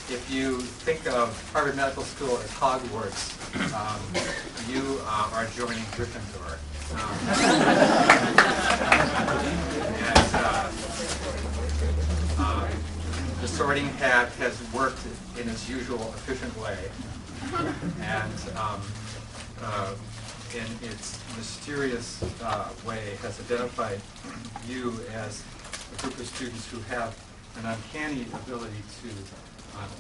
if you think of Harvard Medical School as Hogwarts, you are joining Gryffindor. The Sorting Hat has worked in its usual efficient way, and in its mysterious way has identified you as a group of students who have an uncanny ability to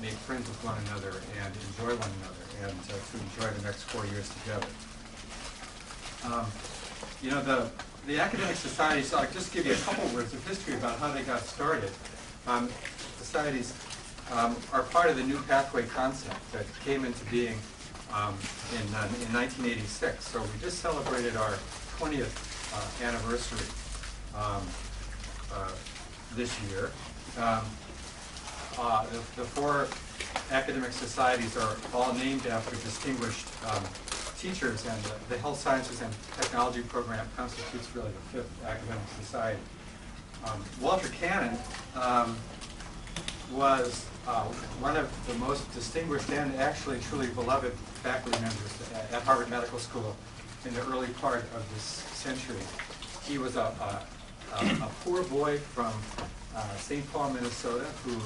make friends with one another and enjoy one another, and to enjoy the next 4 years together. You know, the academic societies, I'll just give you a couple words of history about how they got started. Societies are part of the new pathway concept that came into being in 1986. So we just celebrated our 20th anniversary this year. The four academic societies are all named after distinguished teachers, and the Health Sciences and Technology program constitutes really the 5th academic society. Walter Cannon was one of the most distinguished and actually truly beloved faculty members at Harvard Medical School in the early part of this century. He was a poor boy from St. Paul, Minnesota, who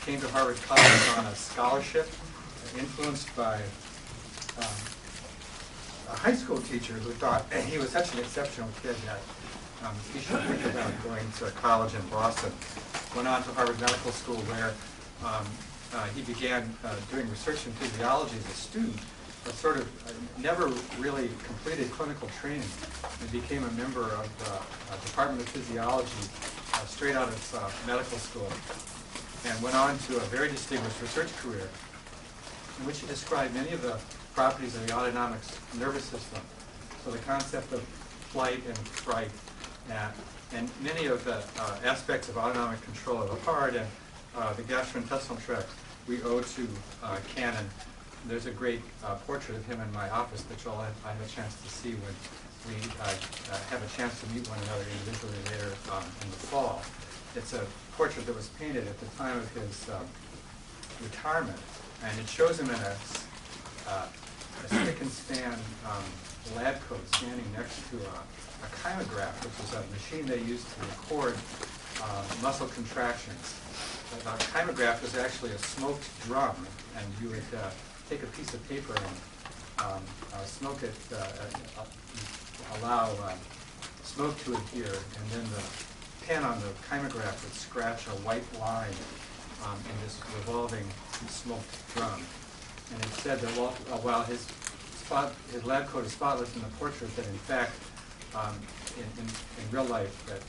came to Harvard College on a scholarship, influenced by a high school teacher who thought he was such an exceptional kid that he should think about going to college in Boston. Went on to Harvard Medical School, where he began doing research in physiology as a student, but sort of never really completed clinical training, and became a member of the Department of Physiology straight out of medical school, and went on to a very distinguished research career in which he described many of the properties of the autonomic nervous system. So the concept of flight and fright, and many of the aspects of autonomic control of the heart and the gastrointestinal tract we owe to Cannon. There's a great portrait of him in my office that you'll have a chance to see when we have a chance to meet one another individually later in the fall. It's a portrait that was painted at the time of his retirement, and it shows him in a spick-and-span lab coat standing next to a chymograph, which is a machine they used to record muscle contractions. The chymograph was actually a smoked drum, and you would take a piece of paper and smoke it, allow smoke to adhere, and then the pen on the chymograph would scratch a white line in this revolving smoked drum. And it said that while his lab coat is spotless in the portrait, that in fact, in real life, that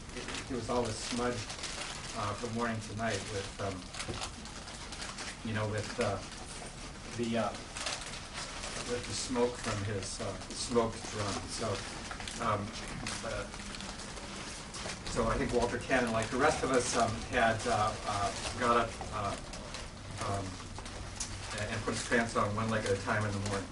he was always smudged from morning to night with, with the smoke from his smoked drum. So I think Walter Cannon, like the rest of us, had got up and put his pants on one leg at a time in the morning.